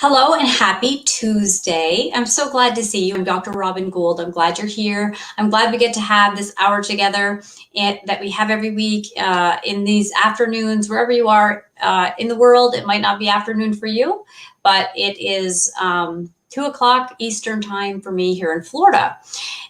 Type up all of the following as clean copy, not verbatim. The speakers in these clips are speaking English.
Hello and happy Tuesday. I'm so glad to see you. I'm Dr. Robin Gould. I'm glad you're here. I'm glad we get to have this hour together that we have every week in these afternoons, wherever you are in the world. It might not be afternoon for you, but it is 2 o'clock Eastern time for me here in Florida.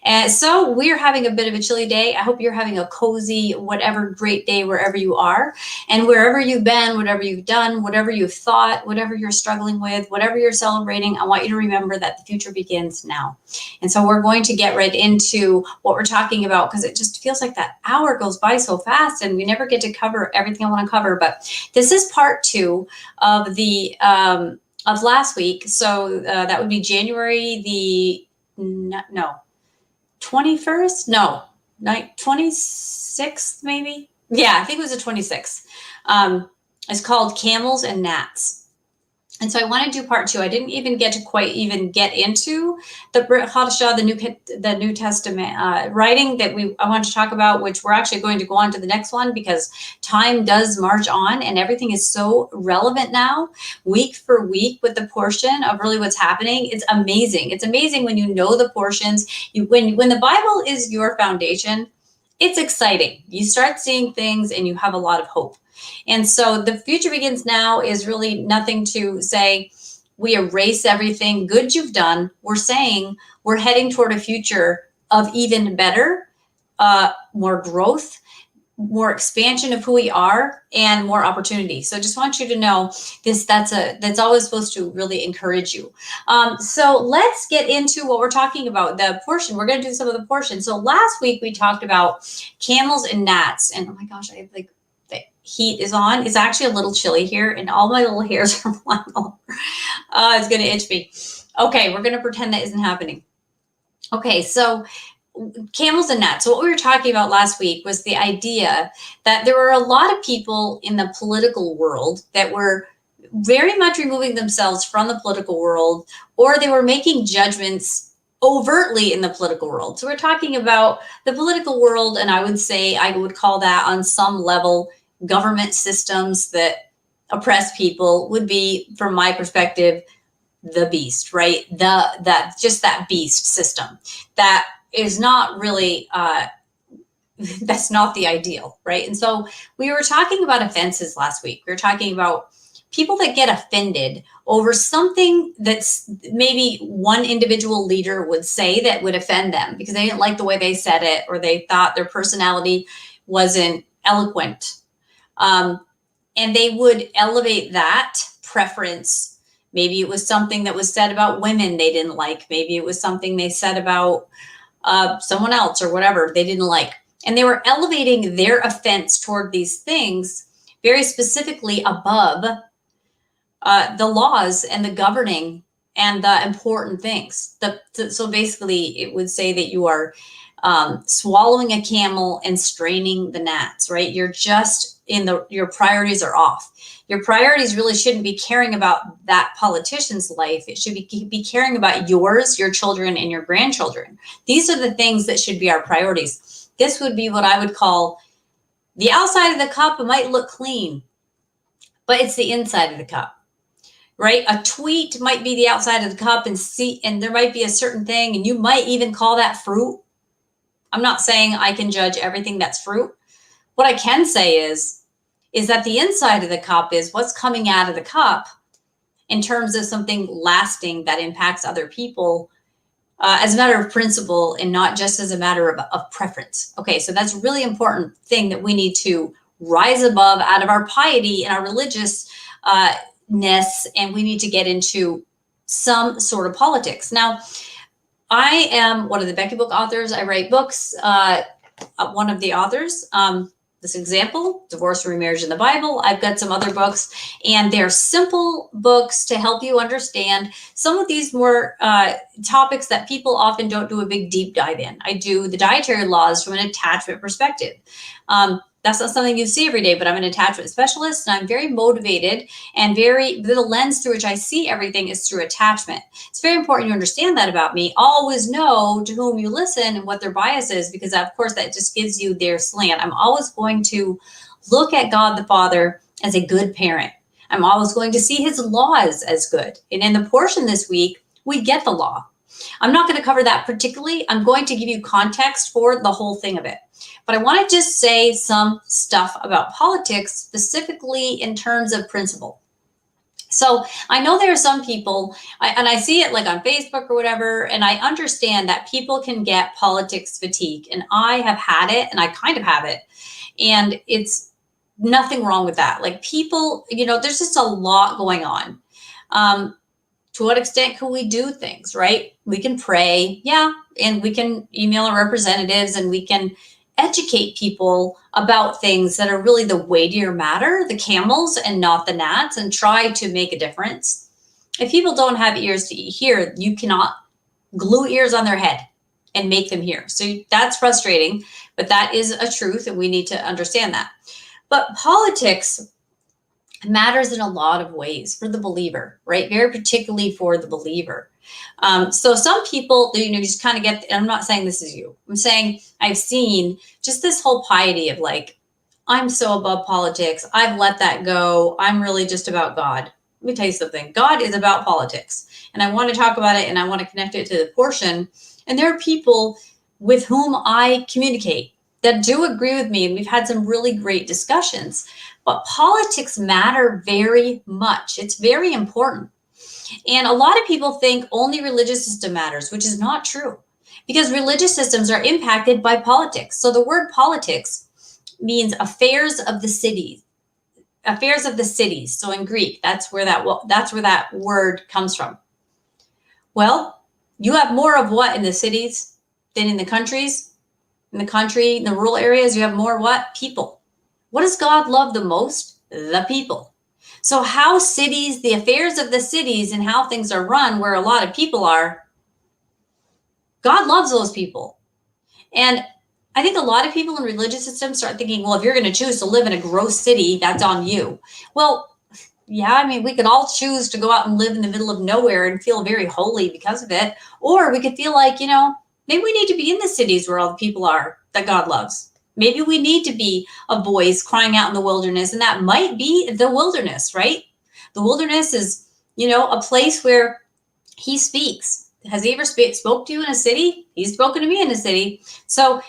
And so we're having a bit of a chilly day. I hope you're having a cozy, whatever great day wherever you are. And wherever you've been, whatever you've done, whatever you've thought, whatever you're struggling with, whatever you're celebrating, I want you to remember that the future begins now. And so we're going to get right into what we're talking about, because it just feels like that hour goes by so fast and we never get to cover everything I want to cover. But this is part 2 of the of last week. So that would be January the 21st? No, 26th maybe? Yeah, I think it was the 26th. It's called Camels and Gnats. And so I want to do part 2. I didn't even get to quite even get into the Brit Hadashah, the New Testament writing that I want to talk about, which we're actually going to go on to the next one because time does march on and everything is so relevant now, week for week, with the portion of really what's happening. It's amazing. It's amazing when you know the portions. When the Bible is your foundation, it's exciting. You start seeing things and you have a lot of hope. And so the future begins now is really nothing to say we erase everything good you've done. We're saying we're heading toward a future of even better, more growth, more expansion of who we are, and more opportunity. So I just want you to know this. That's always supposed to really encourage you. So let's get into what we're talking about. The portion. We're going to do some of the portion. So last week we talked about camels and gnats, and oh my gosh, I like the heat is on. It's actually a little chilly here, and all my little hairs are flying over. It's going to itch me. Okay, we're going to pretend that isn't happening. Okay, so camels and gnats. So what we were talking about last week was the idea that there were a lot of people in the political world that were very much removing themselves from the political world, or they were making judgments overtly in the political world. So we're talking about the political world, and I would call that on some level government systems that oppress people would be, from my perspective, the beast, right? That beast system that is not really, that's not the ideal, right? And so we were talking about offenses last week. We were talking about people that get offended over something that's maybe one individual leader would say that would offend them because they didn't like the way they said it, or they thought their personality wasn't eloquent. And they would elevate that preference. Maybe it was something that was said about women they didn't like. Maybe it was something they said about someone else or whatever they didn't like. And they were elevating their offense toward these things very specifically above the laws and the governing and the important things. So basically, it would say that you are swallowing a camel and straining the gnats, right? You're just your priorities are off. Your priorities really shouldn't be caring about that politician's life. It should be caring about yours, your children, and your grandchildren. These are the things that should be our priorities. This would be what I would call the outside of the cup. It might look clean, but it's the inside of the cup, right? A tweet might be the outside of the cup, and there might be a certain thing, and you might even call that fruit. I'm not saying I can judge everything that's fruit. What I can say is that the inside of the cup is what's coming out of the cup in terms of something lasting that impacts other people as a matter of principle and not just as a matter of preference. Okay, so that's a really important thing that we need to rise above out of our piety and our religiousness, and we need to get into some sort of politics. Now, I am one of the Becky Book authors. I write books. One of the authors, this example, Divorce and Remarriage in the Bible. I've got some other books, and they're simple books to help you understand some of these more topics that people often don't do a big deep dive in. I do the dietary laws from an attachment perspective. That's not something you see every day, but I'm an attachment specialist, and I'm very motivated, and the lens through which I see everything is through attachment. It's very important you understand that about me. Always know to whom you listen and what their bias is, because of course that just gives you their slant. I'm always going to look at God the Father as a good parent. I'm always going to see his laws as good. And in the portion this week, we get the law. I'm not going to cover that particularly. I'm going to give you context for the whole thing of it. But I want to just say some stuff about politics, specifically in terms of principle. So I know there are some people, and I see it like on Facebook or whatever, and I understand that people can get politics fatigue. And I have had it, and I kind of have it. And it's nothing wrong with that. Like people, there's just a lot going on. To what extent can we do things, right? We can pray, yeah, and we can email our representatives, and we can educate people about things that are really the weightier matter, the camels and not the gnats, and try to make a difference. If people don't have ears to hear, you cannot glue ears on their head and make them hear. So that's frustrating, but that is a truth, and we need to understand that. But politics matters in a lot of ways for the believer, right? Very particularly for the believer. So some people, just kind of get, and I'm not saying this is you. I'm saying I've seen just this whole piety of like, I'm so above politics. I've let that go. I'm really just about God. Let me tell you something. God is about politics. And I want to talk about it, and I want to connect it to the portion. And there are people with whom I communicate that do agree with me. And we've had some really great discussions. But politics matter very much. It's very important. And a lot of people think only religious system matters, which is not true, because religious systems are impacted by politics. So the word politics means affairs of the city, affairs of the cities. So in Greek, that's where that word comes from. Well, you have more of what in the cities than in the countries? In the country, in the rural areas, you have more what? People. What does God love the most? The people. So how cities, the affairs of the cities and how things are run where a lot of people are, God loves those people. And I think a lot of people in religious systems start thinking, well, if you're going to choose to live in a gross city, that's on you. Well, yeah, I mean, we could all choose to go out and live in the middle of nowhere and feel very holy because of it. Or we could feel like, maybe we need to be in the cities where all the people are that God loves. Maybe we need to be a voice crying out in the wilderness, and that might be the wilderness, right? The wilderness is, a place where he speaks. Has he ever spoke to you in a city? He's spoken to me in a city. So,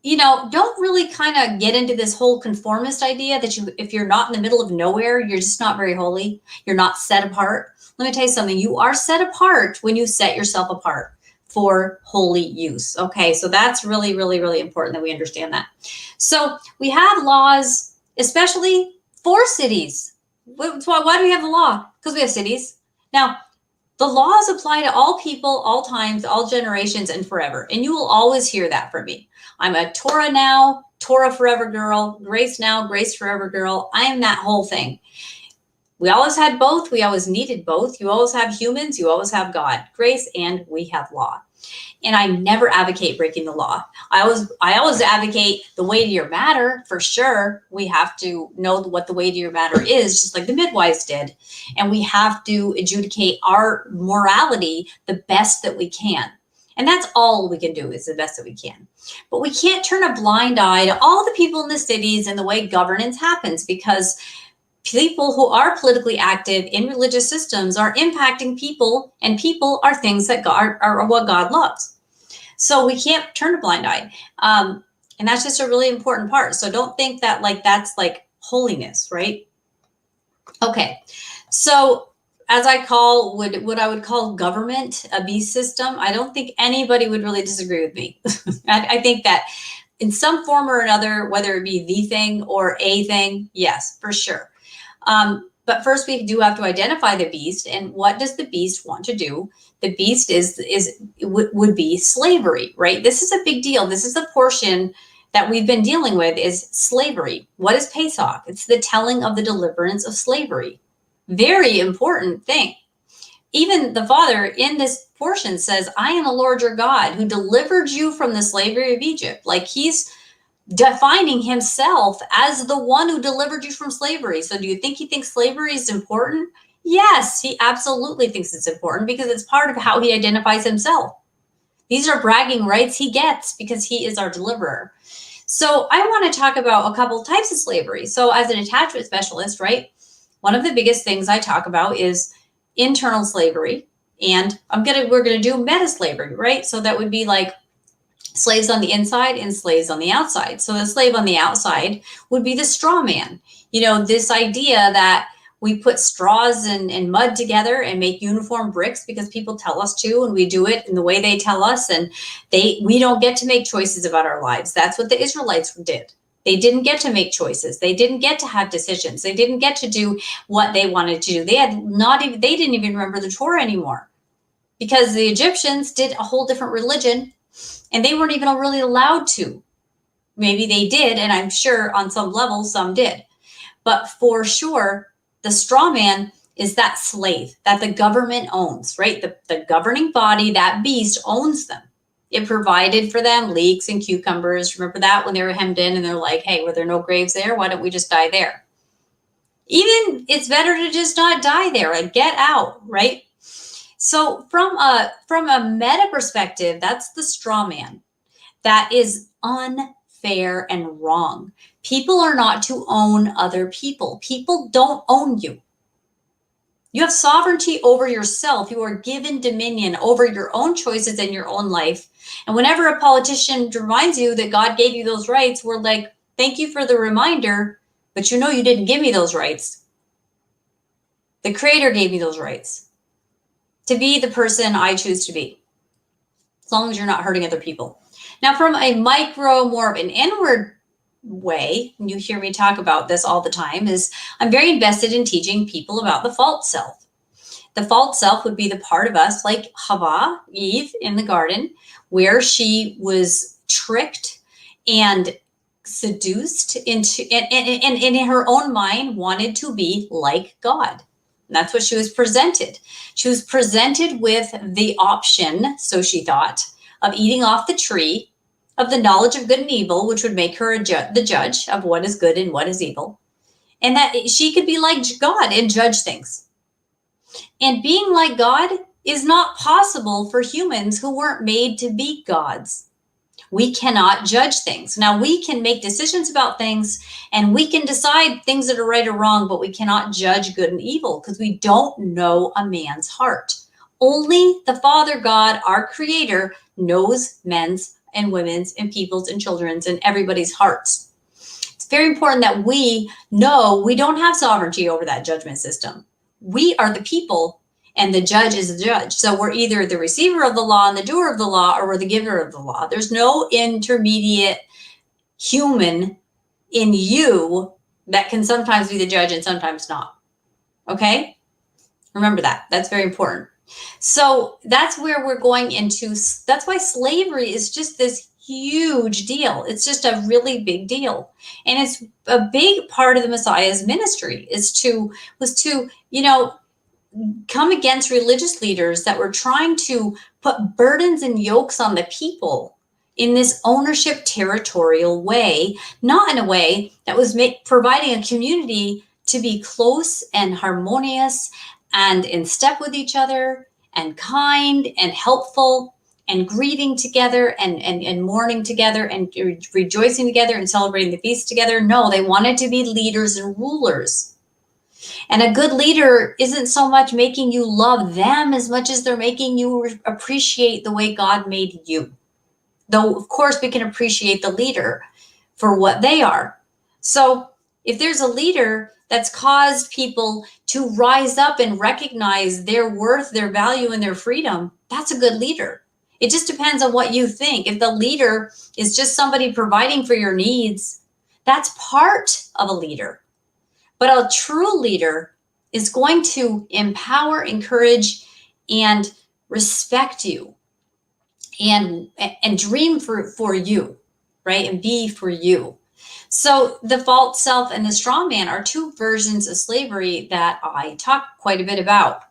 don't really kind of get into this whole conformist idea that if you're not in the middle of nowhere, you're just not very holy. You're not set apart. Let me tell you something. You are set apart when you set yourself apart for holy use. Okay, so that's really, really, really important that we understand that. So we have laws, especially for cities. Why do we have the law? Because we have cities. Now, the laws apply to all people, all times, all generations, and forever. And you will always hear that from me. I'm a Torah now, Torah forever girl, grace now, grace forever girl. I am that whole thing. We always had both. We always needed both. You always have humans. You always have God, grace, and we have law. And I never advocate breaking the law. I always advocate the weightier matter, for sure. We have to know what the weightier matter is, just like the midwives did. And we have to adjudicate our morality the best that we can. And that's all we can do, is the best that we can. But we can't turn a blind eye to all the people in the cities and the way governance happens, because people who are politically active in religious systems are impacting people, and people are things that are what God loves. So we can't turn a blind eye. And that's just a really important part. So don't think that that's like holiness, right? Okay. So as I call what I would call government a beast system, I don't think anybody would really disagree with me. I think that in some form or another, whether it be the thing or a thing, yes, for sure. But first we do have to identify the beast, and what does the beast want to do? The beast would be slavery, right? This is a big deal. This is the portion that we've been dealing with, is slavery. What is Pesach? It's the telling of the deliverance of slavery. Very important thing. Even the Father in this portion says, I am the Lord your God who delivered you from the slavery of Egypt. Like he's defining himself as the one who delivered you from slavery. So do you think he thinks slavery is important? Yes, he absolutely thinks it's important, because it's part of how he identifies himself. These are bragging rights he gets because he is our deliverer. So I want to talk about a couple types of slavery. So as an attachment specialist, right, One of the biggest things I talk about is internal slavery, and we're gonna do meta slavery, right? So that would be like slaves on the inside and slaves on the outside. So the slave on the outside would be the straw man. This idea that we put straws and mud together and make uniform bricks because people tell us to, and we do it in the way they tell us, and we don't get to make choices about our lives. That's what the Israelites did. They didn't get to make choices. They didn't get to have decisions. They didn't get to do what they wanted to do. They didn't even remember the Torah anymore, because the Egyptians did a whole different religion, and they weren't even really allowed to. Maybe they did, and I'm sure on some level some did. But for sure, the straw man is that slave that the government owns, right? The governing body, that beast, owns them. It provided for them leeks and cucumbers. Remember that, when they were hemmed in and they're like, hey, were there no graves there? Why don't we just die there? Even it's better to just not die there and get out, right? So from a meta perspective, that's the straw man. That is unfair and wrong. People are not to own other people. People don't own you. You have sovereignty over yourself. You are given dominion over your own choices and your own life. And whenever a politician reminds you that God gave you those rights, we're like, thank you for the reminder, but you didn't give me those rights. The Creator gave me those rights to be the person I choose to be, as long as you're not hurting other people. Now, from a more of an inward way, and you hear me talk about this all the time, is I'm very invested in teaching people about the false self. The false self would be the part of us like Eve in the garden, where she was tricked and seduced into, and in her own mind wanted to be like God. And that's what she was presented. She was presented with the option, so she thought, of eating off the tree of the knowledge of good and evil, which would make her the judge of what is good and what is evil. And that she could be like God and judge things. And being like God is not possible for humans who weren't made to be gods. We cannot judge things. Now, we can make decisions about things, and we can decide things that are right or wrong, but we cannot judge good and evil because we don't know a man's heart. Only the Father God, our Creator, knows men's and women's and people's and children's and everybody's hearts. It's very important that we know we don't have sovereignty over that judgment system. We are the people, and the judge is the judge. So we're either the receiver of the law and the doer of the law, or we're the giver of the law. There's no intermediate human in you that can sometimes be the judge and sometimes not. Okay? Remember that. That's very important. So that's where we're going into. That's why slavery is just this huge deal. It's just a really big deal. And it's a big part of the Messiah's ministry was to, come against religious leaders that were trying to put burdens and yokes on the people in this ownership territorial way, not in a way that was providing a community to be close and harmonious and in step with each other and kind and helpful and grieving together and mourning together and rejoicing together and celebrating the feast together. No, they wanted to be leaders and rulers. And a good leader isn't so much making you love them as much as they're making you appreciate the way God made you. Though, of course, we can appreciate the leader for what they are. So if there's a leader that's caused people to rise up and recognize their worth, their value, and their freedom, that's a good leader. It just depends on what you think. If the leader is just somebody providing for your needs, that's part of a leader. But a true leader is going to empower, encourage, and respect you and dream for you, right? And be for you. So the false self and the strong man are two versions of slavery that I talk quite a bit about.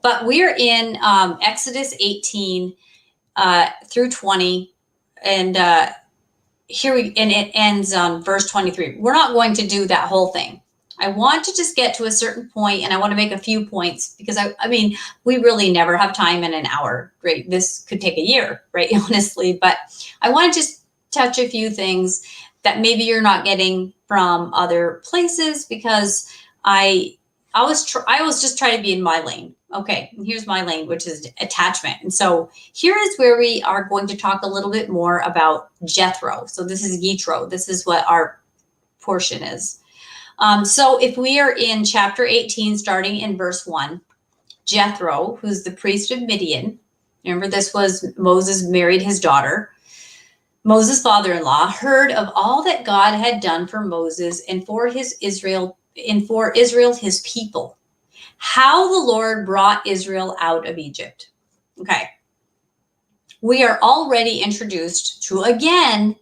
But we're in Exodus 18 through 20, and and it ends on verse 23. We're not going to do that whole thing. I want to just get to a certain point, and I want to make a few points because I mean, we really never have time in an hour, right? This could take a year, right? Honestly, but I want to just touch a few things that maybe you're not getting from other places, because I I was just trying to be in my lane. Okay, and here's my lane, which is attachment. And so here is where we are going to talk a little bit more about Jethro. So this is Yitro. This is what our portion is. So if we are in chapter 18, starting in verse 1, Jethro, who's the priest of Midian, remember this was Moses married his daughter, Moses' father-in-law, heard of all that God had done for Moses and for Israel his people, how the Lord brought Israel out of Egypt. Okay. We are already introduced to, again,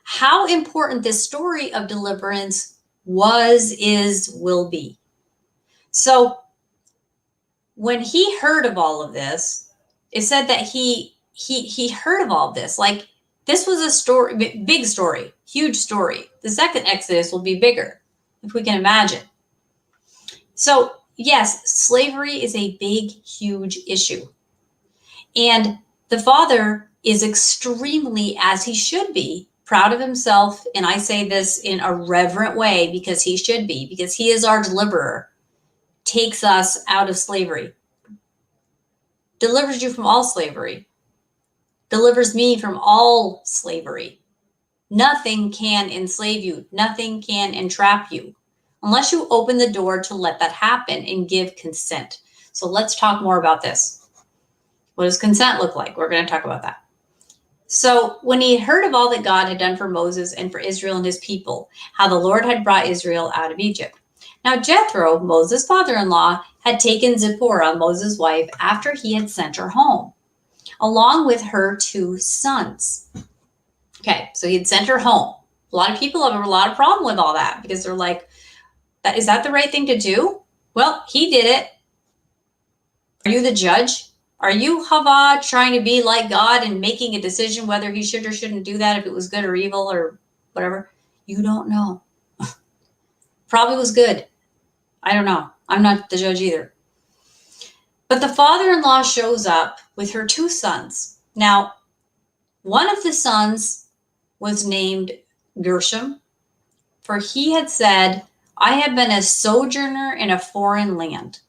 how important this story of deliverance was, is, will be. So when he heard of all of this, it said that he heard of all of this. Like, this was a story, big story, huge story. The second Exodus will be bigger, if we can imagine. So yes, slavery is a big, huge issue. And the father is extremely, as he should be, proud of himself. And I say this in a reverent way because he should be, because he is our deliverer, takes us out of slavery, delivers you from all slavery, delivers me from all slavery. Nothing can enslave you. Nothing can entrap you unless you open the door to let that happen and give consent. So let's talk more about this. What does consent look like? We're going to talk about that. So when he heard of all that God had done for Moses and for Israel and his people, how the Lord had brought Israel out of Egypt. Now Jethro, Moses' father-in-law, had taken Zipporah, Moses' wife, after he had sent her home, along with her 2 sons. Okay, so he'd sent her home. A lot of people have a lot of problem with all that because they're like, is that the right thing to do? Well, he did it. Are you the judge? Are you Hava trying to be like God and making a decision whether he should or shouldn't do that, if it was good or evil or whatever? You don't know. Probably was good. I don't know. I'm not the judge either. But the father-in-law shows up with her 2 sons. Now, one of the sons was named Gershom, for he had said, I have been a sojourner in a foreign land.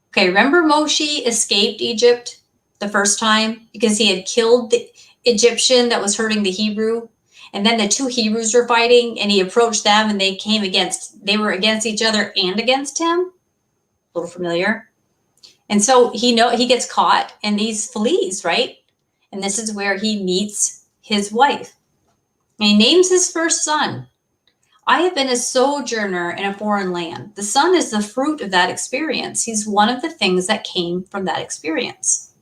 Okay, remember Moshe escaped Egypt the first time because he had killed the Egyptian that was hurting the Hebrew? And then the 2 Hebrews were fighting and he approached them and they were against each other and against him. A little familiar. And so he gets caught and he flees, right? And this is where he meets his wife. And he names his first son. I have been a sojourner in a foreign land. The son is the fruit of that experience. He's one of the things that came from that experience.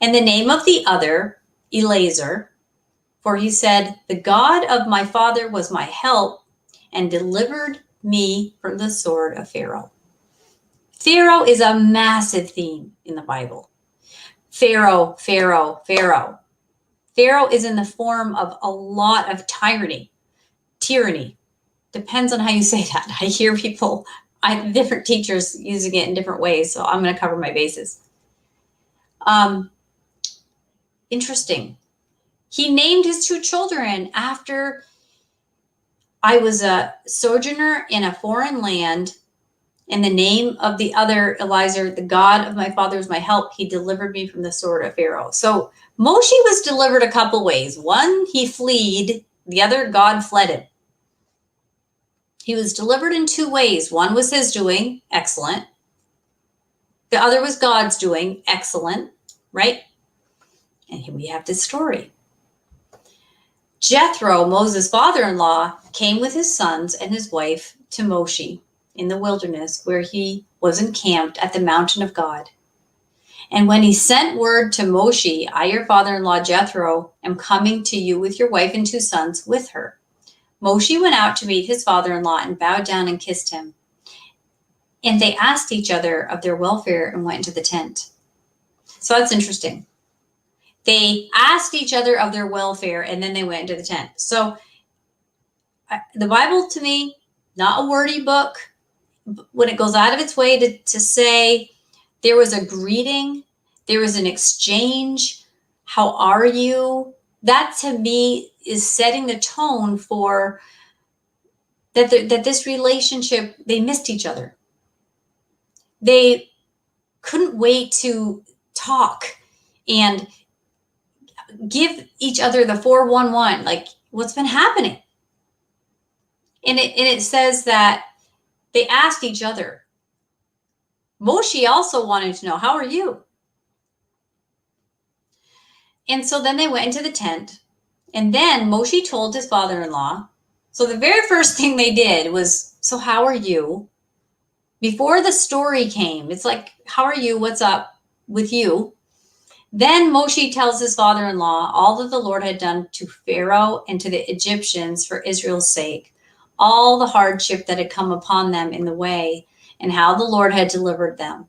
And the name of the other, Eleazar, for he said, the God of my father was my help and delivered me from the sword of Pharaoh. Pharaoh is a massive theme in the Bible. Pharaoh, Pharaoh, Pharaoh. Pharaoh is in the form of a lot of tyranny. Depends on how you say that. I hear different teachers using it in different ways, so I'm going to cover my bases. Interesting. He named his 2 children after I was a sojourner in a foreign land, and the name of the other, Eleazar, the God of my father is my help. He delivered me from the sword of Pharaoh. So Moshe was delivered a couple ways. One, he fled. The other, God fled him. He was delivered in 2 ways. One was his doing, excellent. The other was God's doing, excellent, right? And here we have this story. Jethro, Moses' father-in-law, came with his sons and his wife to Moshe in the wilderness, where he was encamped at the mountain of God. And when he sent word to Moshe, I, your father-in-law Jethro, am coming to you with your wife and 2 sons with her. Moshe went out to meet his father-in-law and bowed down and kissed him. And they asked each other of their welfare and went into the tent. So that's interesting. They asked each other of their welfare and then they went into the tent. So the Bible, to me, not a wordy book. When it goes out of its way to say there was a greeting, there was an exchange, how are you? That to me is setting the tone for that this relationship, they missed each other. They couldn't wait to talk and give each other the 411, like what's been happening. And it says that they asked each other. Moshe also wanted to know, how are you? And so then they went into the tent, and then Moshe told his father-in-law. So the very first thing they did was, so how are you? Before the story came, it's like, how are you? What's up with you? Then Moshe tells his father-in-law all that the Lord had done to Pharaoh and to the Egyptians for Israel's sake, all the hardship that had come upon them in the way, and how the Lord had delivered them.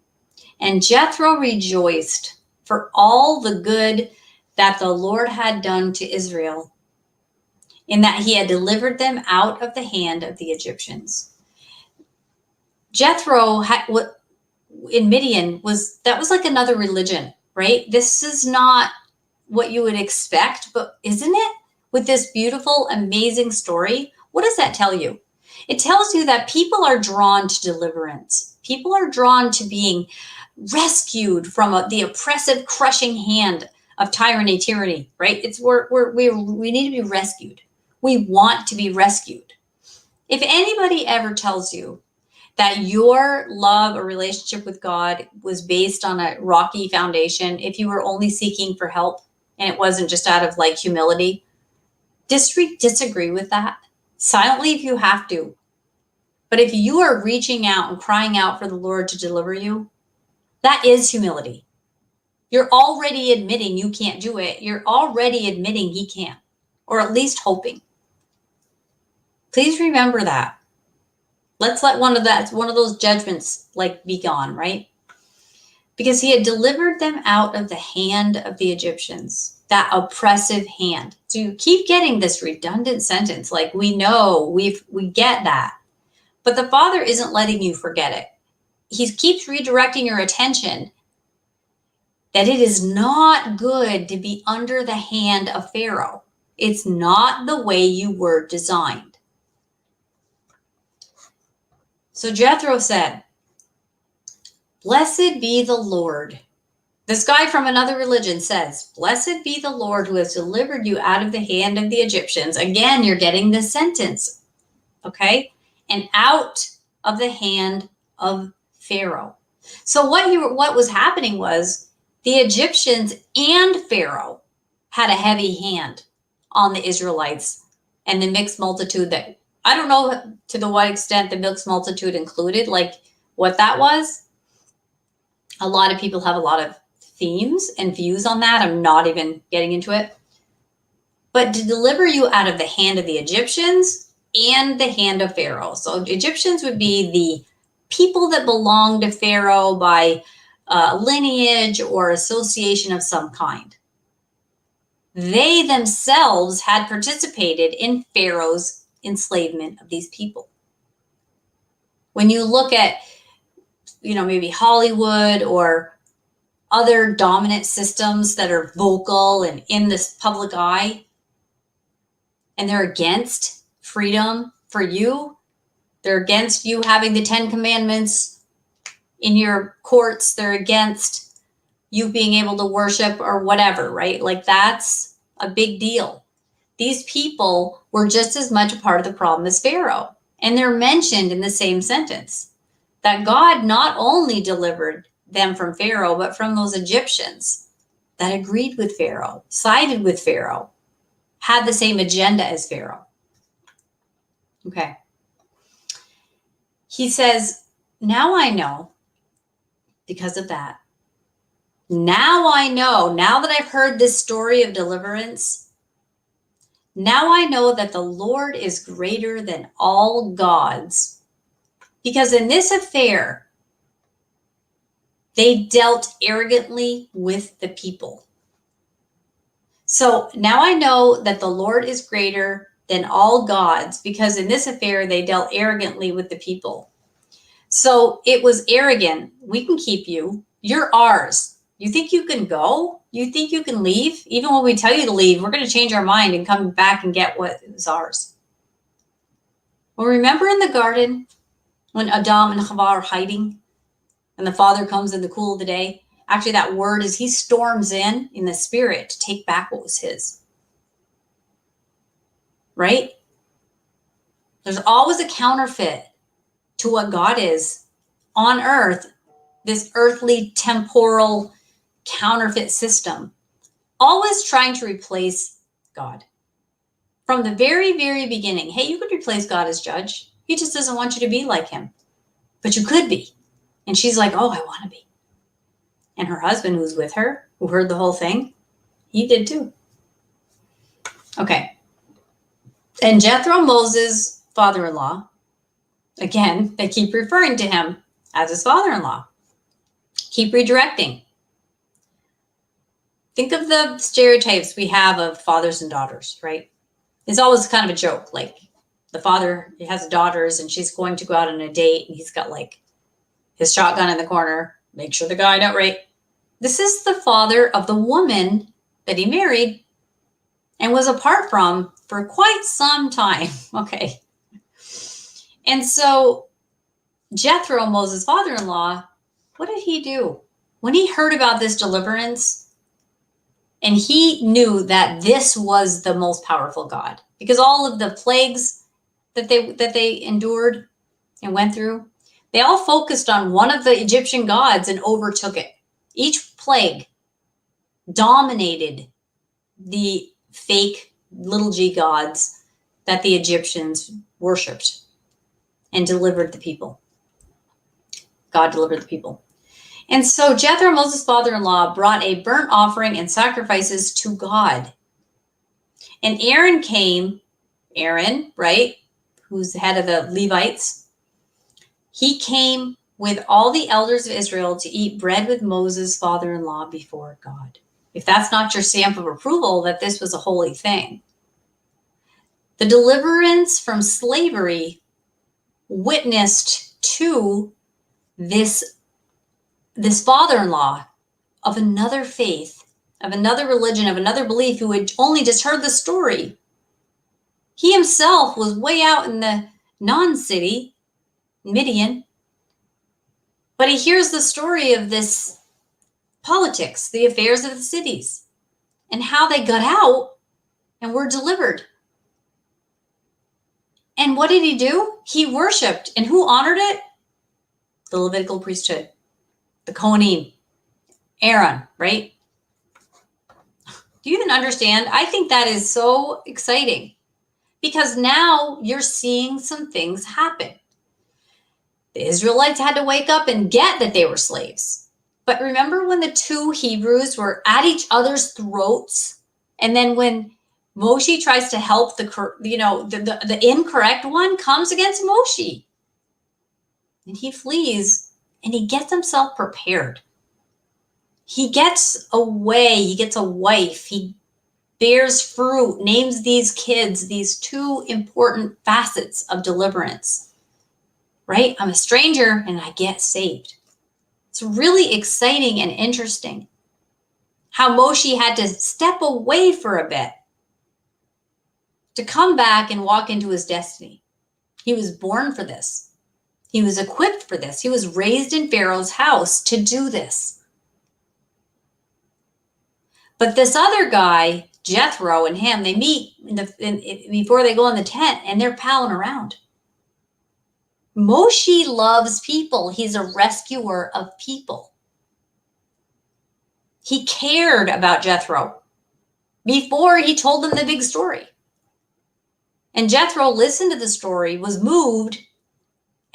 And Jethro rejoiced for all the good that the Lord had done to Israel, in that he had delivered them out of the hand of the Egyptians. Jethro in Midian was like another religion, right? This is not what you would expect, but isn't it? With this beautiful, amazing story, what does that tell you? It tells you that people are drawn to deliverance. People are drawn to being rescued from the oppressive, crushing hand of tyranny, right? We need to be rescued. We want to be rescued. If anybody ever tells you that your love or relationship with God was based on a rocky foundation, if you were only seeking for help and it wasn't just out of like humility, disagree with that silently if you have to. But if you are reaching out and crying out for the Lord to deliver you, that is humility. You're already admitting you can't do it. You're already admitting he can, or at least hoping. Please remember that. Let's let one of those judgments like be gone, right? Because he had delivered them out of the hand of the Egyptians, that oppressive hand. So you keep getting this redundant sentence, like we know, we get that. But the Father isn't letting you forget it. He keeps redirecting your attention that it is not good to be under the hand of Pharaoh. It's not the way you were designed. So Jethro said, "Blessed be the Lord." This guy from another religion says, "Blessed be the Lord who has delivered you out of the hand of the Egyptians." Again, you're getting this sentence, okay? And out of the hand of Pharaoh. So what was happening was the Egyptians and Pharaoh had a heavy hand on the Israelites and the mixed multitude that, I don't know to what extent the mixed multitude included, like what that was. A lot of people have a lot of themes and views on that. I'm not even getting into it. But to deliver you out of the hand of the Egyptians and the hand of Pharaoh. So Egyptians would be the people that belong to Pharaoh by lineage or association of some kind. They themselves had participated in Pharaoh's enslavement of these people. When you look at, maybe Hollywood or other dominant systems that are vocal and in this public eye, and they're against freedom for you, they're against you having the 10 Commandments in your courts, they're against you being able to worship or whatever, right? Like that's a big deal. These people were just as much a part of the problem as Pharaoh. And they're mentioned in the same sentence, that God not only delivered them from Pharaoh, but from those Egyptians that agreed with Pharaoh, sided with Pharaoh, had the same agenda as Pharaoh. Okay. He says, now I know, because of that, now I know, now that I've heard this story of deliverance, now I know that the Lord is greater than all gods. Because in this affair, they dealt arrogantly with the people. So now I know that the Lord is greater than all gods, because in this affair, they dealt arrogantly with the people. So it was arrogant. We can keep you. You're ours. You think you can go? You think you can leave? Even when we tell you to leave, we're going to change our mind and come back and get what is ours. Well, remember in the garden when Adam and Chava are hiding and the Father comes in the cool of the day? Actually, that word is he storms in the spirit to take back what was his. Right? There's always a counterfeit to what God is on earth, this earthly temporal counterfeit system, always trying to replace God. From the very, very beginning, hey, you could replace God as judge. He just doesn't want you to be like him. But you could be. And she's like, oh, I want to be. And her husband, who was with her, who heard the whole thing, he did too. Okay. And Jethro, Moses' father-in-law, again, they keep referring to him as his father-in-law. Keep redirecting. Think of the stereotypes we have of fathers and daughters, right? It's always kind of a joke. Like the father has daughters and she's going to go out on a date and he's got like his shotgun in the corner. Make sure the guy don't rape. This is the father of the woman that he married and was apart from for quite some time. Okay. And so Jethro, Moses' father-in-law, what did he do? When he heard about this deliverance, and he knew that this was the most powerful God, because all of the plagues that they endured and went through, they all focused on one of the Egyptian gods and overtook it. Each plague dominated the fake little g gods that the Egyptians worshipped and delivered the people. God delivered the people. And so Jethro, Moses' father-in-law, brought a burnt offering and sacrifices to God. And Aaron came, right, who's the head of the Levites, he came with all the elders of Israel to eat bread with Moses' father-in-law before God. If that's not your stamp of approval that this was a holy thing. The deliverance from slavery witnessed to this father-in-law of another faith, of another religion, of another belief, who had only just heard the story. He himself was way out in the non-city, Midian, but he hears the story of this politics, the affairs of the cities, and how they got out and were delivered. And what did he do? He worshiped. And who honored it? The Levitical priesthood, the Kohanim, Aaron, right? Do you even understand? I think that is so exciting because now you're seeing some things happen. The Israelites had to wake up and get that they were slaves. But remember when the two Hebrews were at each other's throats? And then when Moshe tries to help the incorrect one comes against Moshe. And he flees and he gets himself prepared. He gets away. He gets a wife. He bears fruit, names these kids, these two important facets of deliverance, right? I'm a stranger and I get saved. It's really exciting and interesting how Moshe had to step away for a bit to come back and walk into his destiny. He was born for this. He was equipped for this. He was raised in Pharaoh's house to do this. But this other guy, Jethro, and him, they meet before they go in the tent and they're palling around. Moshe loves people. He's a rescuer of people. He cared about Jethro before he told them the big story. And Jethro listened to the story, was moved,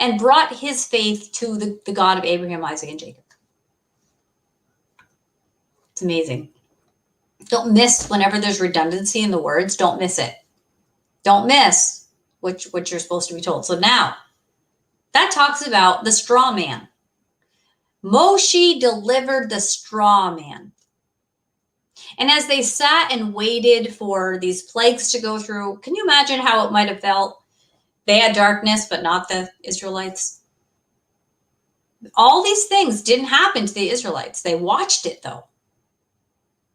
and brought his faith to the God of Abraham, Isaac, and Jacob. It's amazing. Don't miss whenever there's redundancy in the words. Don't miss it. Don't miss what you're supposed to be told. So now, that talks about the straw man. Moshe delivered the straw man. And as they sat and waited for these plagues to go through, can you imagine how it might have felt? They had darkness, but not the Israelites. All these things didn't happen to the Israelites. They watched it, though,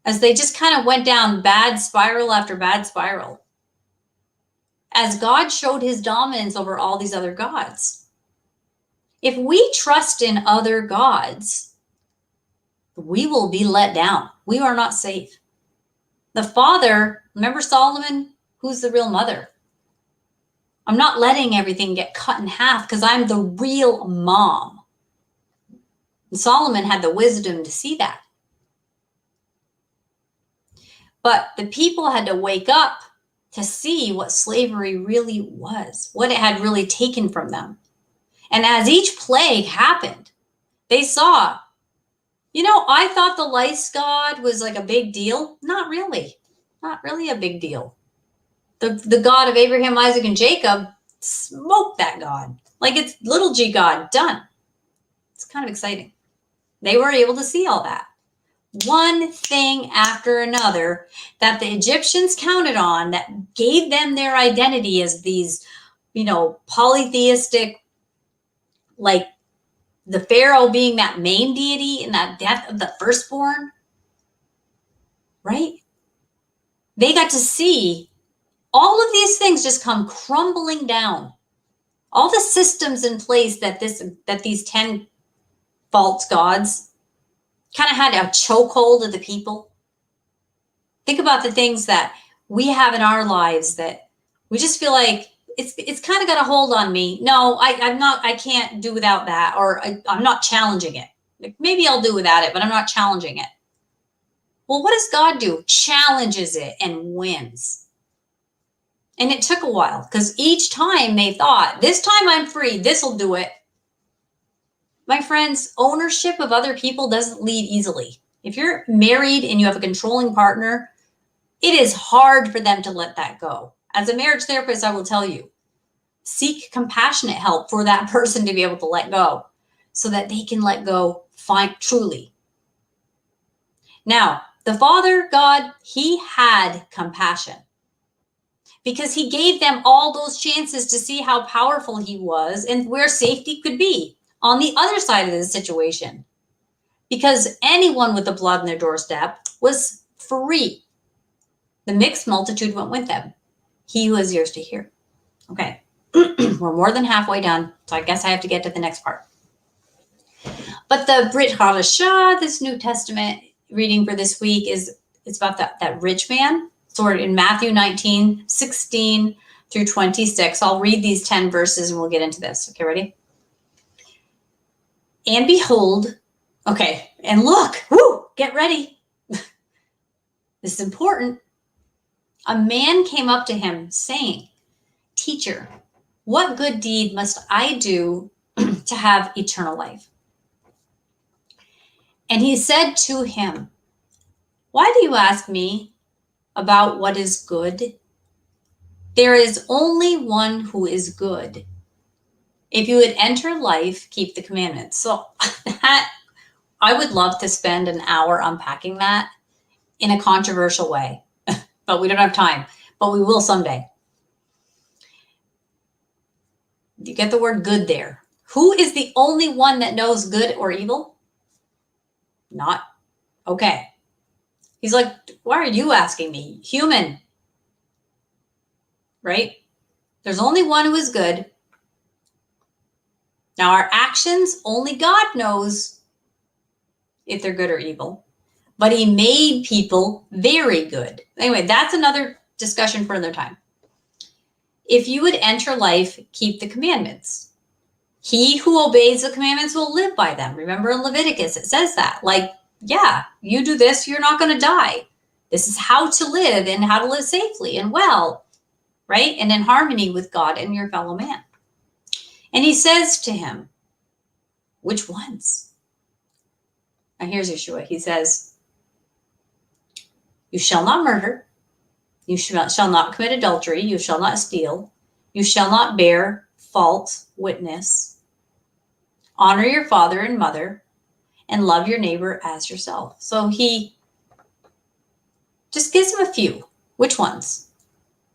as they just kind of went down bad spiral after bad spiral. as God showed his dominance over all these other gods. If we trust in other gods, we will be let down. We are not safe. The father, remember Solomon? Who's the real mother? I'm not letting everything get cut in half because I'm the real mom. And Solomon had the wisdom to see that. But the people had to wake up to see what slavery really was, what it had really taken from them. And as each plague happened, they saw, I thought the lice god was like a big deal. Not really. Not really a big deal. The God of Abraham, Isaac, and Jacob, smoked that God. Like it's little g God, done. It's kind of exciting. They were able to see all that. One thing after another that the Egyptians counted on that gave them their identity as these, polytheistic, like the Pharaoh being that main deity and that death of the firstborn, right? They got to see all of these things just come crumbling down. All the systems in place that these 10 false gods kind of had a chokehold of the people. Think about the things that we have in our lives that we just feel like it's kind of got a hold on me. No, I can't do without that, or I'm not challenging it. Like maybe I'll do without it, but I'm not challenging it. Well, what does God do? Challenges it and wins. And it took a while because each time they thought, this time I'm free, this will do it. My friends, ownership of other people doesn't leave easily. If you're married and you have a controlling partner, it is hard for them to let that go. As a marriage therapist, I will tell you, seek compassionate help for that person to be able to let go so that they can let go truly. Now, the Father God, he had compassion because he gave them all those chances to see how powerful he was and where safety could be on the other side of the situation. Because anyone with the blood on their doorstep was free. The mixed multitude went with them. He who has ears to hear. Okay, we're more than halfway done, so I guess I have to get to the next part. But the Brit Hadashah, this New Testament reading for this week, it's about that rich man. So we're in Matthew 19, 16 through 26. I'll read these 10 verses and we'll get into this. Okay, ready? And behold, okay, and look, get ready. This is important. A man came up to him saying, Teacher, what good deed must I do to have eternal life? And he said to him, Why do you ask me about what is good? There is only one who is good. If you would enter life, keep the commandments. So that, I would love to spend an hour unpacking that in a controversial way, but we don't have time, but we will someday. You get the word good there. Who is the only one that knows good or evil? Not. Okay. He's like, why are you asking me? Human. Right? There's only one who is good. Now our actions, only God knows if they're good or evil. But he made people very good. Anyway, that's another discussion for another time. If you would enter life, keep the commandments. He who obeys the commandments will live by them. Remember in Leviticus, it says that. Like, yeah, you do this, you're not going to die. This is how to live and how to live safely and well, right? And in harmony with God and your fellow man. And he says to him, which ones? Now here's Yeshua. He says, you shall not murder. You shall not commit adultery. You shall not steal. You shall not bear false witness. Honor your father and mother, and love your neighbor as yourself. So he just gives him a few. Which ones?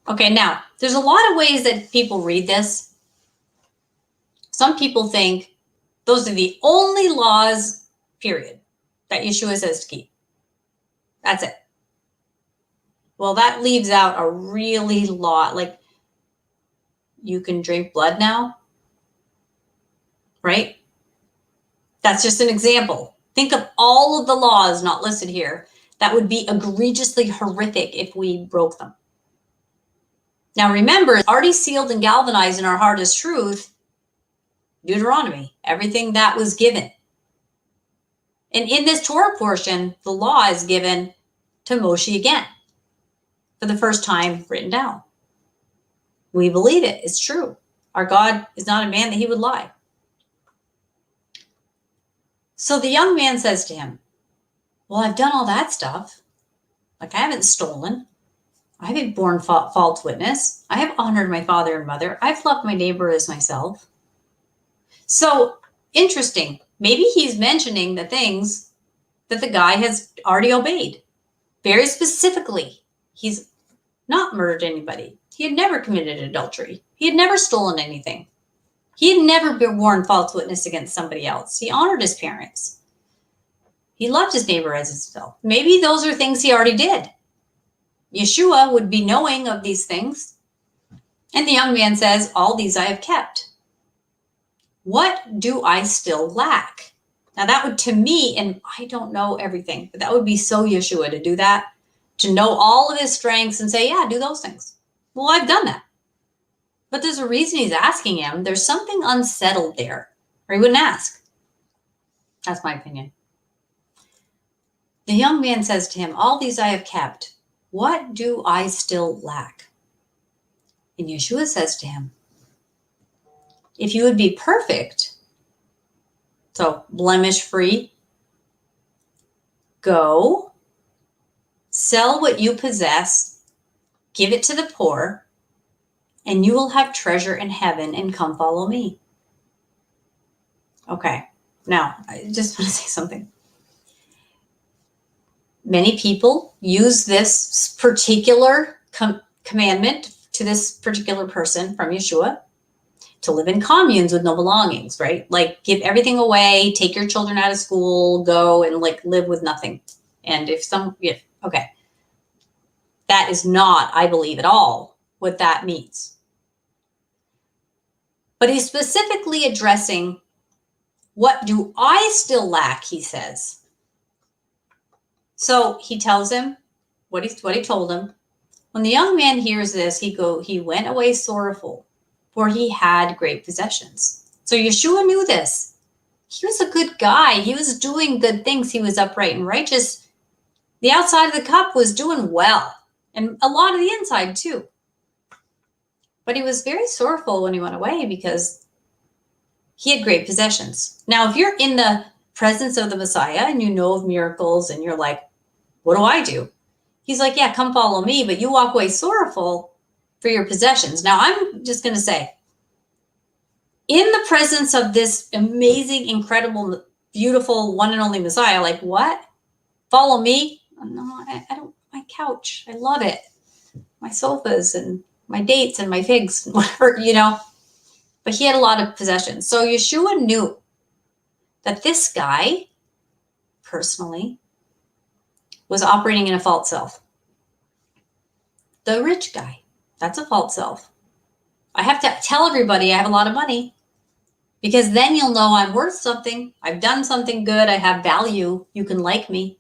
Okay, now, there's a lot of ways that people read this. Some people think those are the only laws, period, that Yeshua says to keep. That's it. Well, that leaves out a really lot. Like, you can drink blood now, right? That's just an example. Think of all of the laws not listed here that would be egregiously horrific if we broke them. Now remember, it's already sealed and galvanized in our heart as truth, Deuteronomy, everything that was given. And in this Torah portion, the law is given to Moshe again, for the first time written down. We believe it. It's true. Our God is not a man that he would lie. So the young man says to him, well, I've done all that stuff. Like, I haven't stolen. I haven't borne false witness. I have honored my father and mother. I've loved my neighbor as myself. So interesting. Maybe he's mentioning the things that the guy has already obeyed. Very specifically, he's not murdered anybody. He had never committed adultery. He had never stolen anything. He had never borne false witness against somebody else. He honored his parents. He loved his neighbor as himself. Maybe those are things he already did. Yeshua would be knowing of these things. And the young man says, all these I have kept. What do I still lack? Now that would, to me, and I don't know everything, but that would be so Yeshua to do that, to know all of his strengths and say, yeah, do those things. Well, I've done that. But there's a reason he's asking him. There's something unsettled there, or he wouldn't ask. That's my opinion. The young man says to him, all these I have kept. What do I still lack? And Yeshua says to him, if you would be perfect, so blemish free, go, sell what you possess, give it to the poor, and you will have treasure in heaven, and come follow me. Okay, now I just want to say something. Many people use this particular commandment to this particular person from Yeshua to live in communes with no belongings, right? Like, give everything away, take your children out of school, go and like live with nothing. And okay. That is not, I believe, at all what that means. But he's specifically addressing, what do I still lack, he says. So he tells him what he told him. When the young man hears this, he went away sorrowful, for he had great possessions. So Yeshua knew this. He was a good guy. He was doing good things. He was upright and righteous. The outside of the cup was doing well, and a lot of the inside too. But he was very sorrowful when he went away because he had great possessions. Now, if you're in the presence of the Messiah and you know of miracles and you're like, what do I do? He's like, yeah, come follow me, but you walk away sorrowful for your possessions. Now, I'm just going to say, in the presence of this amazing, incredible, beautiful, one and only Messiah, like, what? Follow me? No, I don't. My couch, I love it. My sofas and my dates and my figs and whatever, But he had a lot of possessions. So Yeshua knew that this guy, personally, was operating in a false self. The rich guy, that's a false self. I have to tell everybody I have a lot of money, because then you'll know I'm worth something. I've done something good. I have value. You can like me.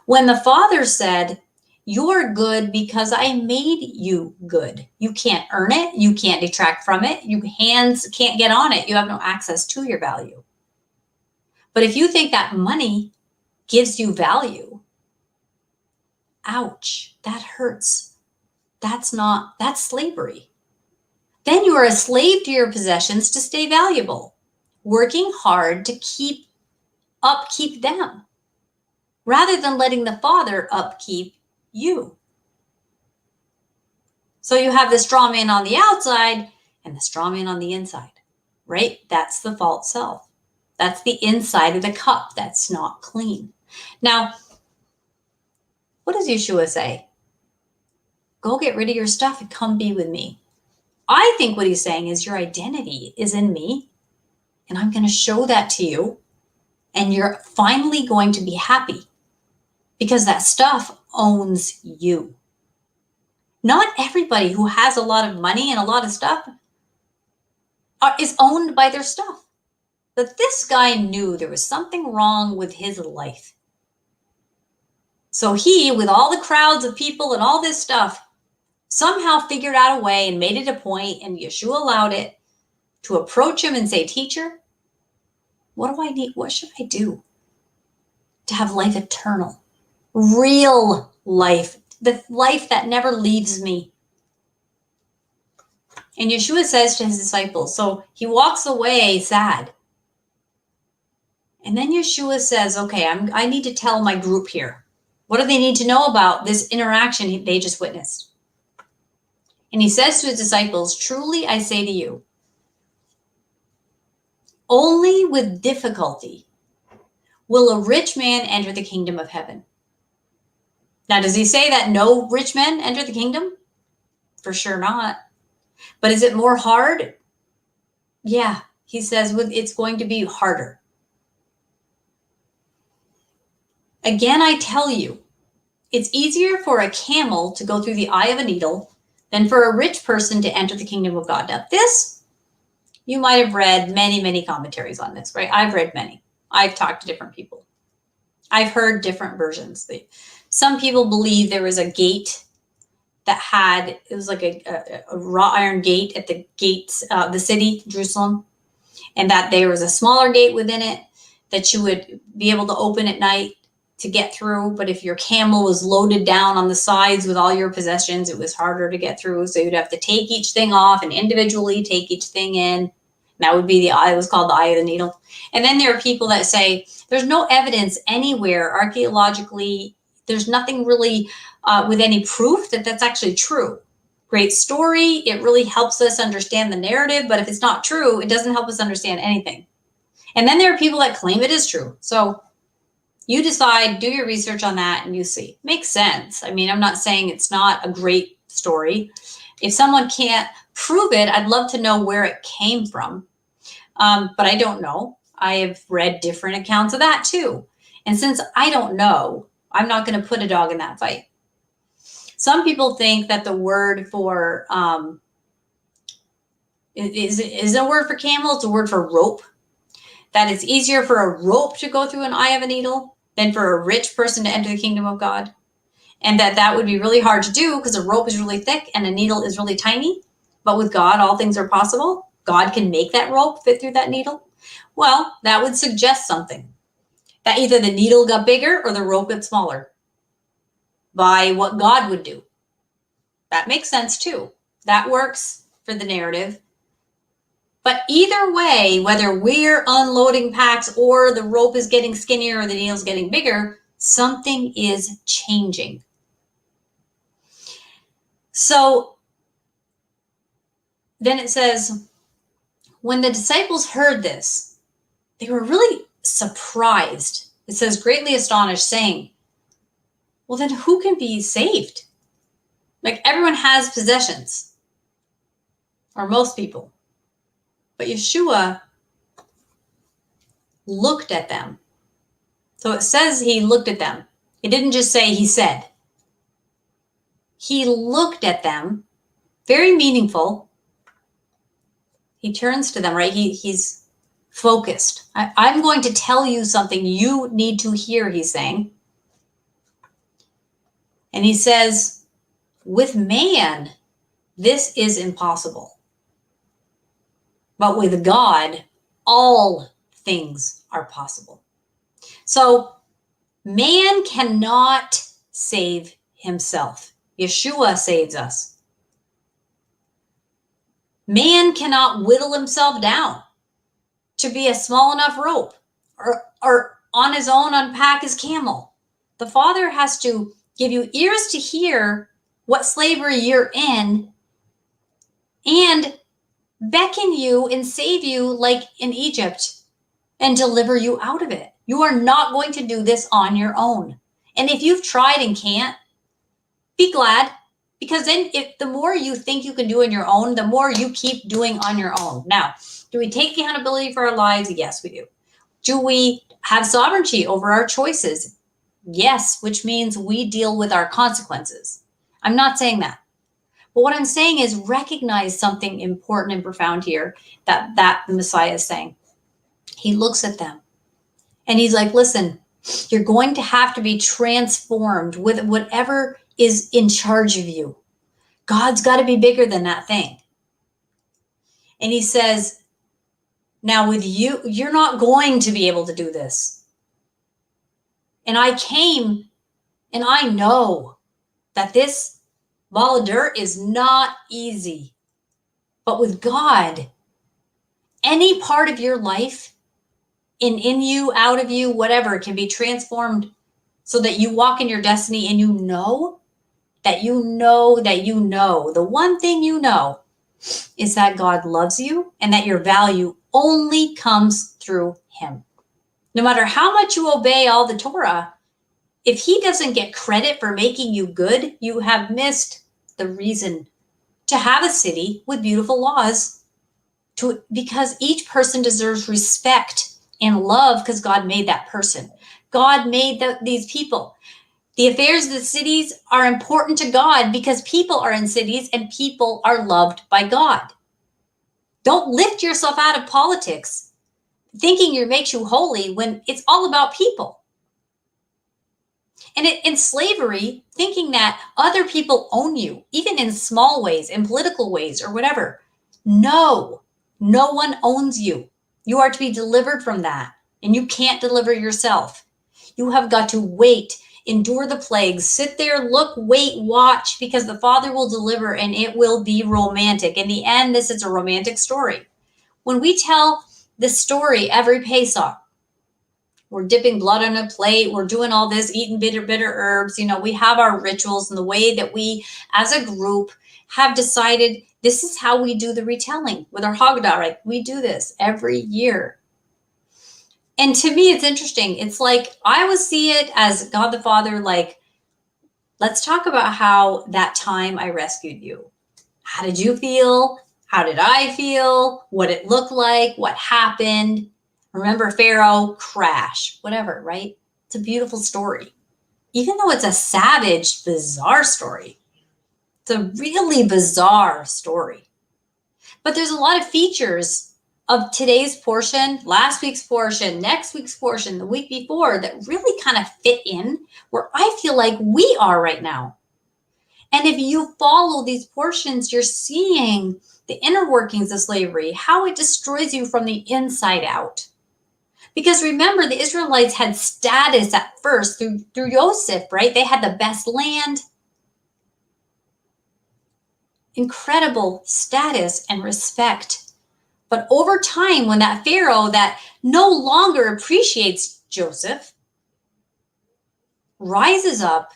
When the Father said, you're good because I made you good. You can't earn it. You can't detract from it. Your hands can't get on it. You have no access to your value. But if you think that money gives you value, ouch, that hurts. That's slavery. Then you are a slave to your possessions to stay valuable, working hard to upkeep them, rather than letting the Father upkeep you. So you have the straw man on the outside and the straw man on the inside, right? That's the false self. That's the inside of the cup that's not clean. Now, what does Yeshua say? Go get rid of your stuff and come be with me. I think what he's saying is your identity is in me, and I'm going to show that to you, and you're finally going to be happy because that stuff owns you. Not everybody who has a lot of money and a lot of stuff is owned by their stuff. But this guy knew there was something wrong with his life. So he, with all the crowds of people and all this stuff, somehow figured out a way and made it a point, and Yeshua allowed it, to approach him and say, "Teacher, what do I need? What should I do to have life eternal? Real life, the life that never leaves me." And Yeshua says to his disciples, so he walks away sad. And then Yeshua says, okay, I need to tell my group here. What do they need to know about this interaction they just witnessed? And he says to his disciples, "Truly I say to you, only with difficulty will a rich man enter the kingdom of heaven." Now, does he say that no rich men enter the kingdom? For sure not. But is it more hard? Yeah, he says it's going to be harder. Again, I tell you, it's easier for a camel to go through the eye of a needle than for a rich person to enter the kingdom of God. Now, this, you might have read many, many commentaries on this, right? I've read many. I've talked to different people. I've heard different versions. Some people believe there was a gate that it was like a wrought iron gate at the gates of the city, Jerusalem, and that there was a smaller gate within it that you would be able to open at night to get through. But if your camel was loaded down on the sides with all your possessions, it was harder to get through. So you'd have to take each thing off and individually take each thing in. That would be the eye. It was called the eye of the needle. And then there are people that say there's no evidence anywhere archaeologically. There's nothing really with any proof that that's actually true. Great story. It really helps us understand the narrative. But if it's not true, it doesn't help us understand anything. And then there are people that claim it is true. So you decide, do your research on that, and you see. Makes sense. I mean, I'm not saying it's not a great story. If someone can't prove it, I'd love to know where it came from. But I don't know. I have read different accounts of that too. And since I don't know, I'm not going to put a dog in that fight. Some people think that the word for, is a word for camel, it's a word for rope. That it's easier for a rope to go through an eye of a needle than for a rich person to enter the kingdom of God. And that would be really hard to do because a rope is really thick and a needle is really tiny. But with God, all things are possible. God can make that rope fit through that needle. Well, that would suggest something. That either the needle got bigger or the rope got smaller by what God would do. That makes sense too. That works for the narrative. But either way, whether we're unloading packs or the rope is getting skinnier or the needle's getting bigger, something is changing. So then it says, when the disciples heard this, they were really surprised. It says, greatly astonished, saying, well, then who can be saved? Like, everyone has possessions, or most people. But Yeshua looked at them. So it says he looked at them. It didn't just say he said. He looked at them. Very meaningful. He turns to them, right? He's focused. I'm going to tell you something you need to hear, he's saying. And he says, with man, this is impossible. But with God, all things are possible. So man cannot save himself. Yeshua saves us. Man cannot whittle himself down to be a small enough rope or on his own unpack his camel. The Father has to give you ears to hear what slavery you're in and beckon you and save you like in Egypt and deliver you out of it. You are not going to do this on your own. And if you've tried and can't, be glad, because then the more you think you can do on your own, the more you keep doing on your own. Now, do we take accountability for our lives? Yes, we do. Do we have sovereignty over our choices? Yes, which means we deal with our consequences. I'm not saying that. But what I'm saying is recognize something important and profound here that the Messiah is saying. He looks at them and he's like, listen, you're going to have to be transformed with whatever is in charge of you. God's got to be bigger than that thing. And he says, now with you, you're not going to be able to do this. And I came and I know that this ball of dirt is not easy. But with God, any part of your life, in you, out of you, whatever, can be transformed so that you walk in your destiny and you know that you know that you know. The one thing you know is that God loves you and that your value only comes through him. No matter how much you obey all the Torah, if he doesn't get credit for making you good, you have missed the reason to have a city with beautiful laws, because each person deserves respect and love because God made that person. God made these people. The affairs of the cities are important to God because people are in cities and people are loved by God. Don't lift yourself out of politics thinking it makes you holy when it's all about people. And in slavery, thinking that other people own you, even in small ways, in political ways or whatever. No one owns you. You are to be delivered from that. And you can't deliver yourself. You have got to wait, endure the plagues, sit there, look, wait, watch, because the Father will deliver and it will be romantic. In the end, this is a romantic story. When we tell this story every Pesach, we're dipping blood on a plate, we're doing all this, eating bitter herbs. We have our rituals and the way that we, as a group, have decided this is how we do the retelling with our Haggadah, right? We do this every year. And to me, it's interesting. It's like, I always see it as God the Father, like, let's talk about how that time I rescued you. How did you feel? How did I feel? What it looked like? What happened? Remember Pharaoh, crash, whatever, right? It's a beautiful story. Even though it's a savage, bizarre story. It's a really bizarre story. But there's a lot of features of today's portion, last week's portion, next week's portion, the week before, that really kind of fit in where I feel like we are right now. And if you follow these portions, you're seeing the inner workings of slavery, how it destroys you from the inside out. Because remember, the Israelites had status at first through Joseph, right? They had the best land. Incredible status and respect. But over time, when that Pharaoh that no longer appreciates Joseph rises up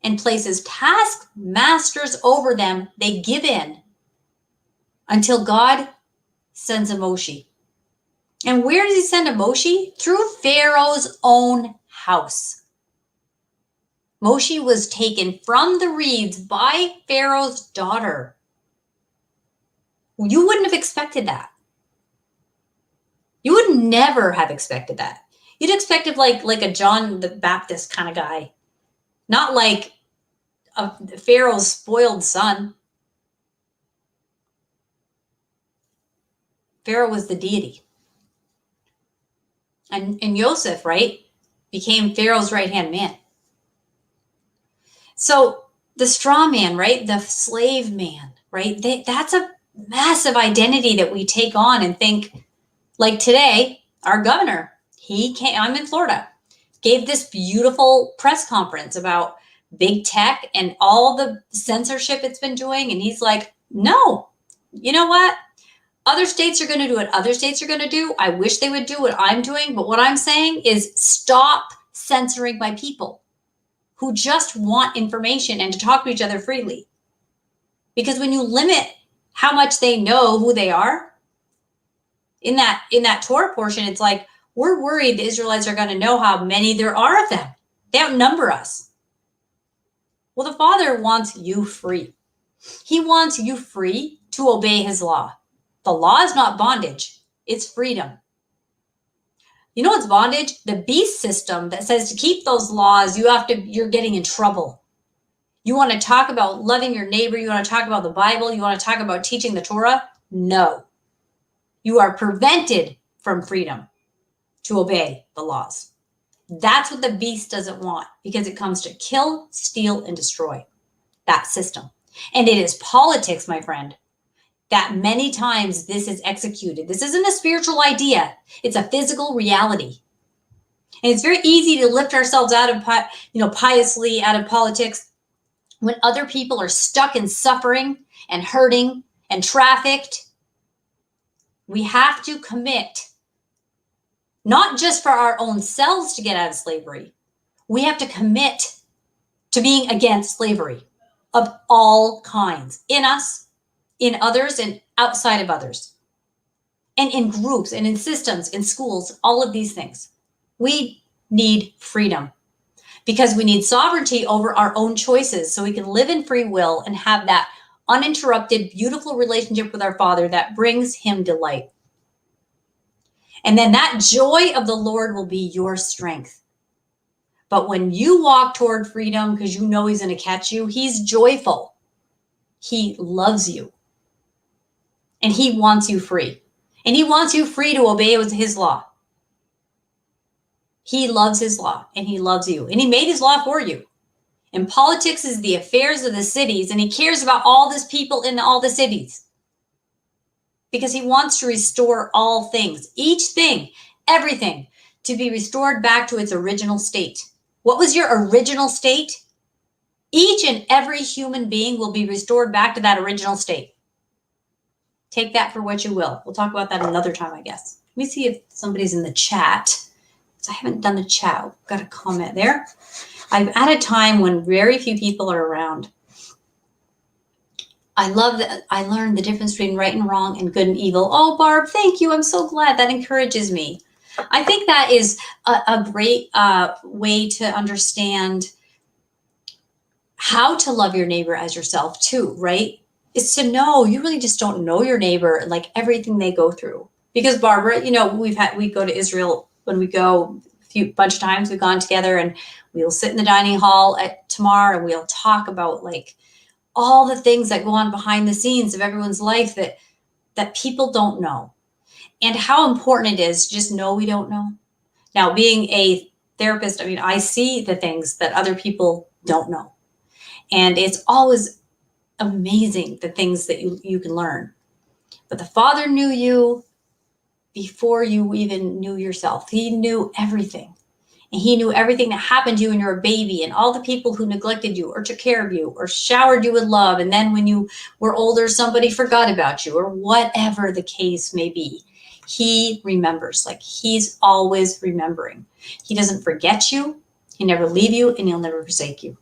and places taskmasters over them, they give in until God sends a Moshe. And where does he send a Moshe? Through Pharaoh's own house. Moshe was taken from the reeds by Pharaoh's daughter. You wouldn't have expected that. You would never have expected that. You'd expected like a John the Baptist kind of guy, not like a Pharaoh's spoiled son. Pharaoh was the deity. And Joseph, right, became Pharaoh's right-hand man. So the straw man, right, the slave man, right, that's a massive identity that we take on and think, like today, our governor, I'm in Florida, gave this beautiful press conference about big tech and all the censorship it's been doing. And he's like, no, you know what? Other states are going to do what other states are going to do. I wish they would do what I'm doing. But what I'm saying is stop censoring my people who just want information and to talk to each other freely. Because when you limit how much they know who they are, in that Torah portion, it's like, we're worried the Israelites are going to know how many there are of them. They outnumber us. Well, the Father wants you free. He wants you free to obey his law. The law is not bondage. It's freedom. You know what's bondage? The beast system that says to keep those laws, you're getting in trouble. You want to talk about loving your neighbor? You want to talk about the Bible? You want to talk about teaching the Torah? No. You are prevented from freedom to obey the laws. That's what the beast doesn't want, because it comes to kill, steal, and destroy that system. And it is politics, my friend, that many times this is executed. This isn't a spiritual idea. It's a physical reality. And it's very easy to lift ourselves out of, piously out of politics when other people are stuck in suffering and hurting and trafficked. We have to commit, not just for our own selves to get out of slavery. We have to commit to being against slavery of all kinds, in us, in others, and outside of others, and in groups and in systems, in schools, all of these things. We need freedom because we need sovereignty over our own choices so we can live in free will and have that uninterrupted, beautiful relationship with our Father that brings him delight. And then that joy of the Lord will be your strength. But when you walk toward freedom because you know he's going to catch you, he's joyful. He loves you. And he wants you free. And he wants you free to obey his law. He loves his law and he loves you. And he made his law for you. And politics is the affairs of the cities. And he cares about all these people in all the cities. Because he wants to restore all things. Each thing, everything, to be restored back to its original state. What was your original state? Each and every human being will be restored back to that original state. Take that for what you will. We'll talk about that another time, I guess. Let me see if somebody's in the chat. I haven't done the chat. I've got a comment there. I'm at a time when very few people are around. I love that I learned the difference between right and wrong and good and evil. Oh, Barb, thank you. I'm so glad. That encourages me. I think that is a great way to understand how to love your neighbor as yourself too, right? Is to know you really just don't know your neighbor, like everything they go through. Because Barbara, we go to Israel when we go bunch of times. We've gone together and we'll sit in the dining hall at Tamar and we'll talk about like all the things that go on behind the scenes of everyone's life that people don't know, and how important it is to just know we don't know. Now, being a therapist, I see the things that other people don't know, and it's always amazing the things that you can learn. But the Father knew you before you even knew yourself. He knew everything. And he knew everything that happened to you when you were a baby and all the people who neglected you or took care of you or showered you with love. And then when you were older, somebody forgot about you or whatever the case may be. He remembers, like he's always remembering. He doesn't forget you. He never leave you and he'll never forsake you.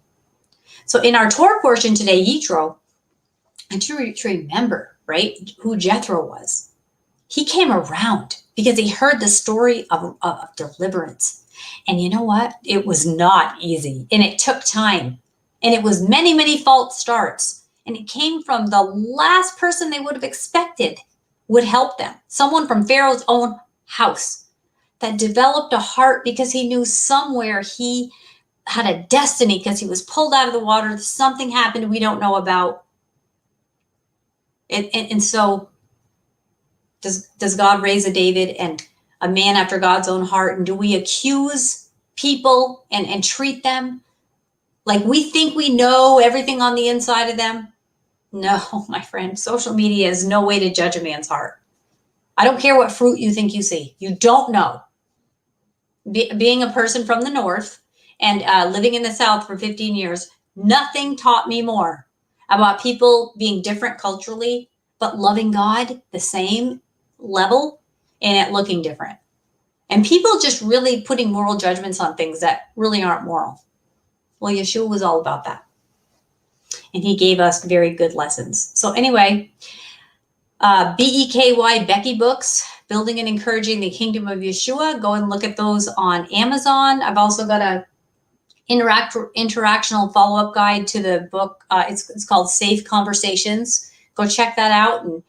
So in our Torah portion today, Yitro, and to remember, right, who Jethro was. He came around because he heard the story of deliverance. And you know what? It was not easy and it took time and it was many, many false starts. And it came from the last person they would have expected would help them. Someone from Pharaoh's own house that developed a heart because he knew somewhere he had a destiny because he was pulled out of the water. Something happened we don't know about. And so does God raise a David and a man after God's own heart? And do we accuse people and treat them like we think we know everything on the inside of them? No, my friend, social media is no way to judge a man's heart. I don't care what fruit you think you see. You don't know. Being a person from the North and living in the South for 15 years, nothing taught me more about people being different culturally, but loving God the same level and it looking different. And people just really putting moral judgments on things that really aren't moral. Well, Yeshua was all about that. And he gave us very good lessons. So anyway, BEKY Becky books, Building and Encouraging the Kingdom of Yeshua. Go and look at those on Amazon. I've also got a interactional follow-up guide to the book. It's called Safe Conversations. Go check that out and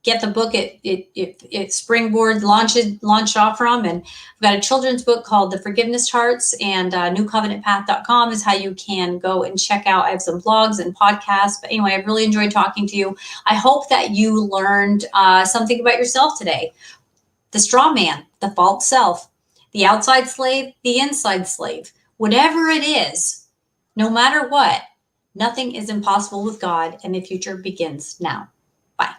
get the book it springboard launched off from. And I've got a children's book called The Forgiveness Hearts, and newcovenantpath.com is how you can go and check out. I have some blogs and podcasts. But anyway, I've really enjoyed talking to you. I hope that you learned something about yourself today. The straw man, the false self, the outside slave, the inside slave, whatever it is, no matter what, nothing is impossible with God, and the future begins now. Bye.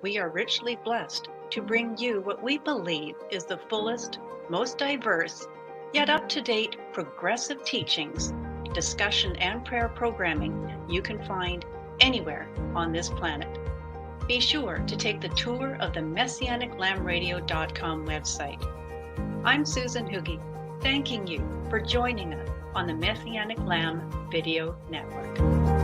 We are richly blessed to bring you what we believe is the fullest, most diverse, yet up-to-date progressive teachings, discussion, and prayer programming you can find anywhere on this planet. Be sure to take the tour of the MessianicLambRadio.com website. I'm Susan Hoogie, thanking you for joining us on the Messianic Lamb Video Network.